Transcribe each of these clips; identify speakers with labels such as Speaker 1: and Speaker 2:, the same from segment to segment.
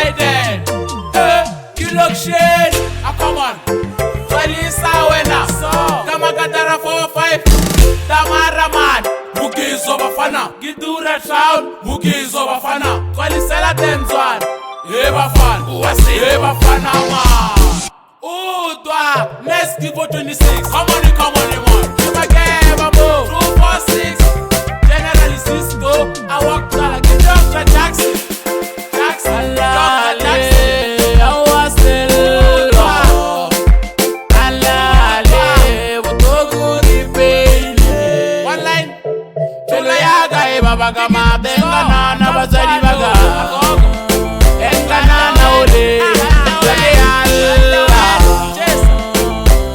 Speaker 1: Biden. You look shit. Come on. Falisa wena. Kamakatara 4-5. Tamara man. Mugizo bafana. Gidura town. Mugizo bafana. Kwalisela tenzwan. Bafana. Uwasi. Bafana man. Udwa. Next give 26. Come on, man. Kimageba mo. 246. General Cisco. I walk like Dr. Jackson. Bagama benga na bazali baga enga na ole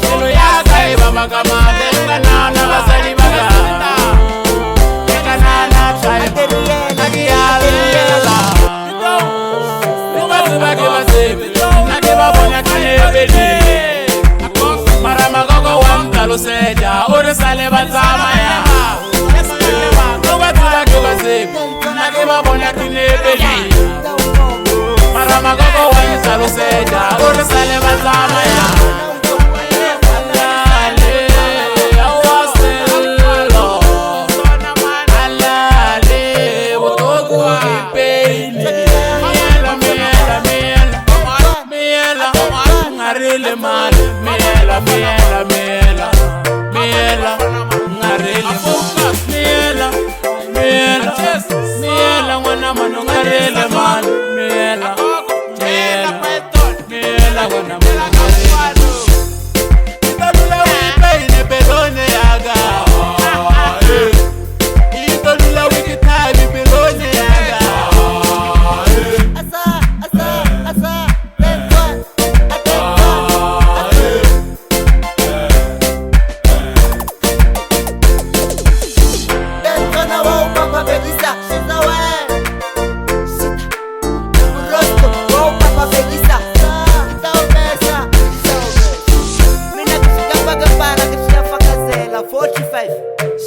Speaker 1: selo ya kai bagama benga na bazali baga enga na try nagiala nuba ke basebe nagiba bonya kanebeli marama gogo wamkalo seja ore sale bazama ya Nagiba bonya kinebeli Marama gogo wanza loseja Ore sale bazama ya Alale awaselo Alale wotogu kipeli Miela Ngarile man Miela Ngarile Miela wana mano ngarele man Miela wana mano ngarele Itolula wipe ine belone yaga Itolula wiki tabi belone yaga Asa Bentona wao papa belisa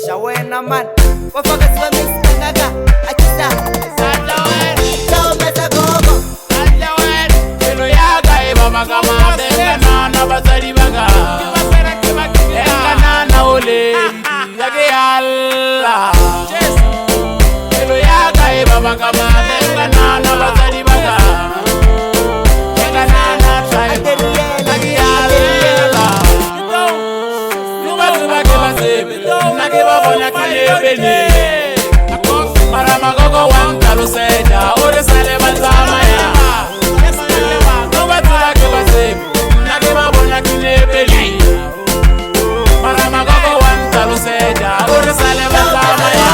Speaker 1: Shawena man, wafaka siwa misi ngaga, akisa Sao mesa gogo Kilo yaga iba magama benga na bazali baga Enga na ole yage alla Kilo yaga iba magama benga na bazali baga Enga na try yage alla Nuba ke basebe Nagiba bonya kinebeli Marama gogo wamkalo seja Ore sale bazama ya Nuba ke basebe Nagiba bonya kinebeli Marama gogo wamkalo seja Ore sale bazama ya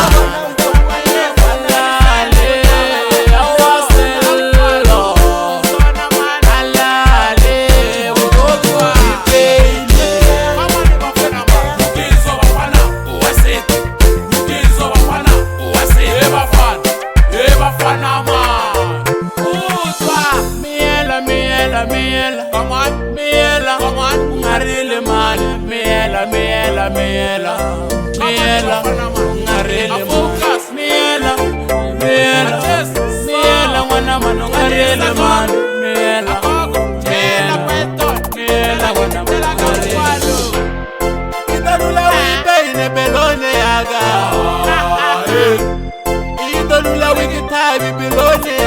Speaker 1: Come on, ngarile man, miela, ngarile focus, miela, wana mano ngarile man, miela, wana mano ngarile. Itolula wipe ine belone yaga, itolula wiki tabi belone